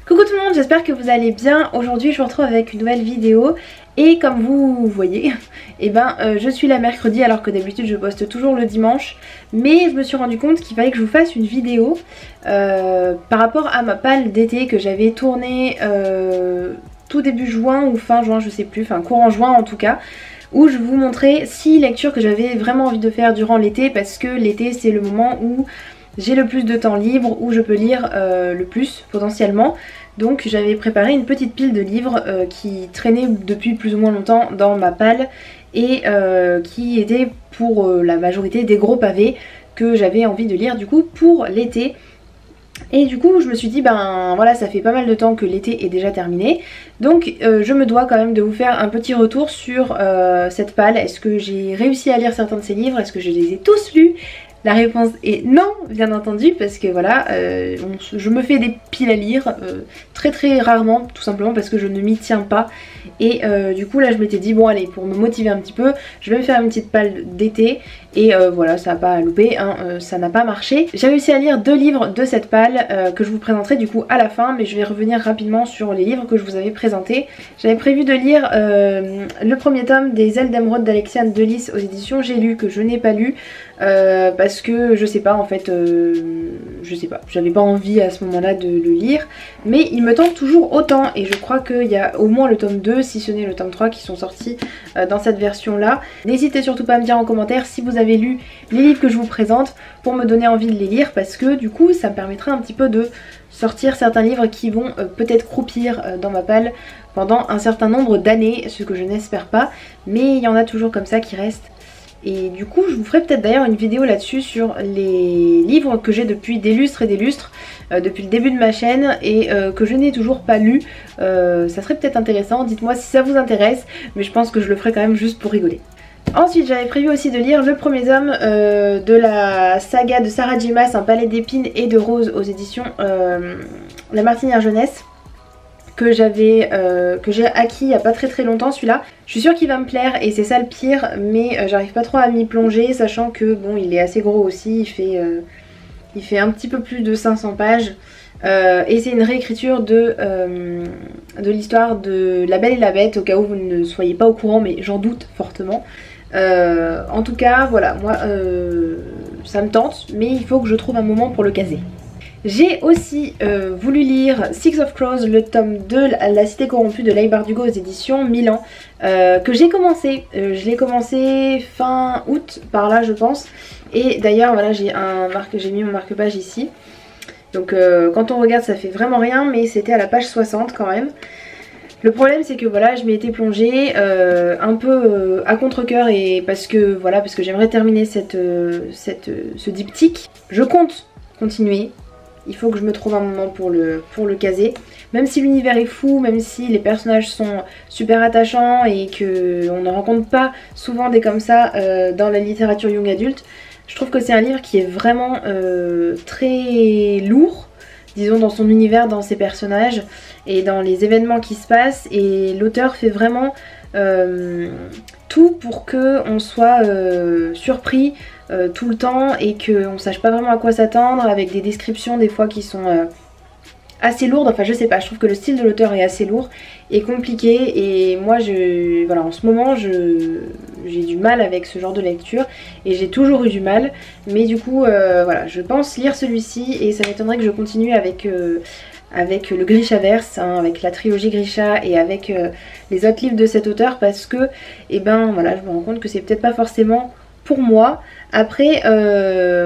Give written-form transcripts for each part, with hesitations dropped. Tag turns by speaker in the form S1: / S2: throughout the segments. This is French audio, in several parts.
S1: Coucou tout le monde, j'espère que vous allez bien. Aujourd'hui je vous retrouve avec une nouvelle vidéo et comme vous voyez, je suis là mercredi alors que d'habitude je poste toujours le dimanche. Mais je me suis rendu compte qu'il fallait que je vous fasse une vidéo par rapport à ma palle d'été que j'avais tournée tout début juin ou fin juin, je sais plus, enfin courant juin en tout cas, où je vous montrais 6 lectures que j'avais vraiment envie de faire durant l'été, parce que l'été c'est le moment où j'ai le plus de temps libre, où je peux lire le plus potentiellement. Donc j'avais préparé une petite pile de livres qui traînaient depuis plus ou moins longtemps dans ma palle et qui étaient pour la majorité des gros pavés que j'avais envie de lire du coup pour l'été. Et du coup je me suis dit ben voilà, ça fait pas mal de temps que l'été est déjà terminé, donc je me dois quand même de vous faire un petit retour sur cette palle. Est-ce que j'ai réussi à lire certains de ces livres? Est-ce que je les ai tous lus? La réponse est non, bien entendu, parce que voilà, je me fais des piles à lire très rarement, tout simplement parce que je ne m'y tiens pas. Et du coup là je m'étais dit bon allez, pour me motiver un petit peu, je vais me faire une petite palle d'été. Et voilà, ça n'a pas loupé, hein, ça n'a pas marché. J'ai réussi à lire 2 livres de cette palle que je vous présenterai du coup à la fin, mais je vais revenir rapidement sur les livres que je vous avais présentés. J'avais prévu de lire le premier tome des Ailes d'émeraude d'Alexiane Delis aux éditions J'ai lu, que je n'ai pas lu parce que je sais pas en fait, je sais pas, j'avais pas envie à ce moment là de le lire, mais il me tente toujours autant et je crois qu'il y a au moins le tome 2, si ce n'est le tome 3 qui sont sortis dans cette version là. N'hésitez surtout pas à me dire en commentaire si vous avez lu les livres que je vous présente pour me donner envie de les lire, parce que du coup ça me permettra un petit peu de sortir certains livres qui vont peut-être croupir dans ma palle pendant un certain nombre d'années, ce que je n'espère pas, mais il y en a toujours comme ça qui restent. Et du coup je vous ferai peut-être d'ailleurs une vidéo là-dessus sur les livres que j'ai depuis des lustres et des lustres, depuis le début de ma chaîne, et que je n'ai toujours pas lu. Ça serait peut-être intéressant, dites-moi si ça vous intéresse, mais je pense que je le ferai quand même juste pour rigoler. Ensuite j'avais prévu aussi de lire le premier tome de la saga de Sarah J. Maas, Un palais d'épines et de roses aux éditions La Martinière Jeunesse, que j'ai acquis il n'y a pas très longtemps. Celui-là je suis sûre qu'il va me plaire et c'est ça le pire, mais j'arrive pas trop à m'y plonger, sachant que bon, il est assez gros aussi, il fait un petit peu plus de 500 pages et c'est une réécriture de l'histoire de La Belle et la Bête, au cas où vous ne soyez pas au courant, mais j'en doute fortement. En tout cas voilà, moi ça me tente, mais il faut que je trouve un moment pour le caser. J'ai aussi voulu lire Six of Crows, le tome 2, La Cité corrompue de Leigh Bardugo aux éditions Milan, que j'ai commencé. Je l'ai commencé fin août par là je pense. Et d'ailleurs voilà, j'ai mis mon marque-page ici. Donc quand on regarde ça fait vraiment rien, mais c'était à la page 60 quand même. Le problème c'est que voilà, je m'y étais plongée un peu à contre-cœur, et parce que j'aimerais terminer ce diptyque. Je compte continuer. Il faut que je me trouve un moment pour le caser. Même si l'univers est fou, même si les personnages sont super attachants et qu'on ne rencontre pas souvent des comme ça dans la littérature young adulte, je trouve que c'est un livre qui est vraiment très lourd, disons, dans son univers, dans ses personnages et dans les événements qui se passent. Et l'auteur fait vraiment tout pour qu'on soit surpris tout le temps et qu'on sache pas vraiment à quoi s'attendre, avec des descriptions des fois qui sont assez lourdes. Enfin je sais pas, je trouve que le style de l'auteur est assez lourd et compliqué, et moi voilà, en ce moment j'ai du mal avec ce genre de lecture et j'ai toujours eu du mal, mais du coup voilà, je pense lire celui-ci et ça m'étonnerait que je continue avec le Grishaverse, hein, avec la trilogie Grisha et avec les autres livres de cet auteur, parce que voilà, je me rends compte que c'est peut-être pas forcément pour moi. Après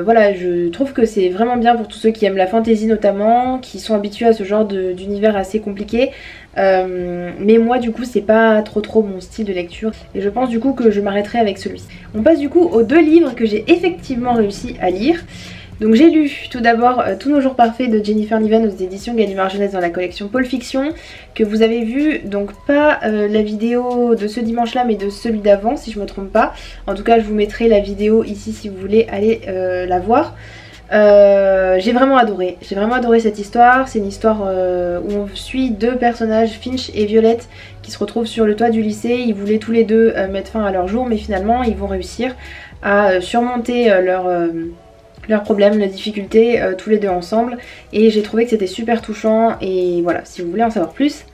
S1: voilà, je trouve que c'est vraiment bien pour tous ceux qui aiment la fantasy notamment, qui sont habitués à ce genre d'univers assez compliqué, mais moi du coup c'est pas trop mon style de lecture, et je pense du coup que je m'arrêterai avec celui-ci. On passe du coup aux 2 livres que j'ai effectivement réussi à lire. Donc j'ai lu tout d'abord Tous nos jours parfaits de Jennifer Niven aux éditions Gallimard Jeunesse dans la collection Pôle Fiction, que vous avez vu, donc pas la vidéo de ce dimanche là mais de celui d'avant si je me trompe pas. En tout cas je vous mettrai la vidéo ici si vous voulez aller la voir. J'ai vraiment adoré cette histoire. C'est une histoire où on suit 2 personnages, Finch et Violette, qui se retrouvent sur le toit du lycée. Ils voulaient tous les deux mettre fin à leur jour, mais finalement ils vont réussir à surmonter leurs problèmes, leurs difficultés, tous les deux ensemble. Et j'ai trouvé que c'était super touchant. Et voilà, si vous voulez en savoir plus,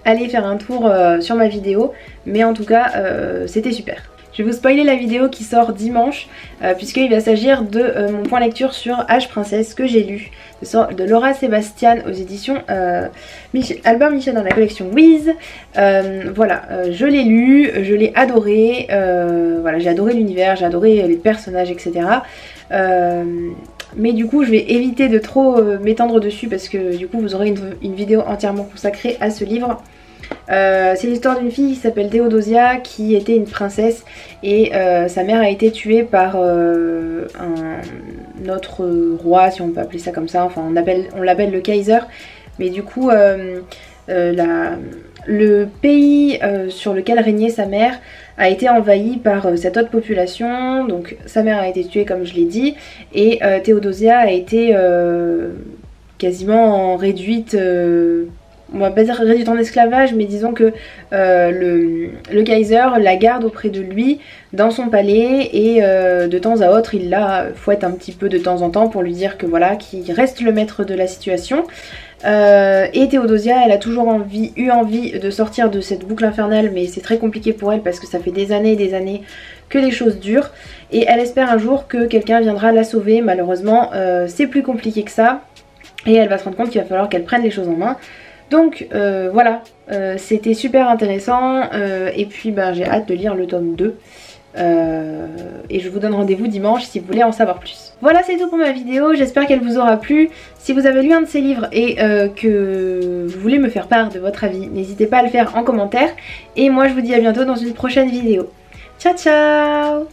S1: allez faire un tour sur ma vidéo. Mais en tout cas, c'était super. Je vais vous spoiler la vidéo qui sort dimanche puisqu'il va s'agir de mon point lecture sur H Princesse que j'ai lu de Laura Sébastien aux éditions Albert Michel dans la collection Wiz. Voilà, je l'ai lu, je l'ai adoré, voilà, j'ai adoré l'univers, j'ai adoré les personnages, etc. Mais du coup je vais éviter de trop m'étendre dessus parce que du coup vous aurez une vidéo entièrement consacrée à ce livre. C'est l'histoire d'une fille qui s'appelle Théodosia qui était une princesse et sa mère a été tuée par un autre roi, si on peut appeler ça comme ça, enfin on l'appelle le Kaiser, mais du coup le pays sur lequel régnait sa mère a été envahi par cette autre population, donc sa mère a été tuée comme je l'ai dit, et Théodosia a été quasiment réduite... on va pas dire réduite en esclavage, mais disons que le Kaiser la garde auprès de lui dans son palais et de temps à autre il la fouette un petit peu de temps en temps pour lui dire que voilà, qu'il reste le maître de la situation. Et Théodosia, elle a toujours eu envie de sortir de cette boucle infernale, mais c'est très compliqué pour elle parce que ça fait des années et des années que les choses durent. Et elle espère un jour que quelqu'un viendra la sauver. Malheureusement, c'est plus compliqué que ça. Et elle va se rendre compte qu'il va falloir qu'elle prenne les choses en main. Donc voilà, c'était super intéressant et puis ben, j'ai hâte de lire le tome 2 et je vous donne rendez-vous dimanche si vous voulez en savoir plus. Voilà, c'est tout pour ma vidéo, j'espère qu'elle vous aura plu. Si vous avez lu un de ces livres et que vous voulez me faire part de votre avis, n'hésitez pas à le faire en commentaire et moi je vous dis à bientôt dans une prochaine vidéo. Ciao ciao!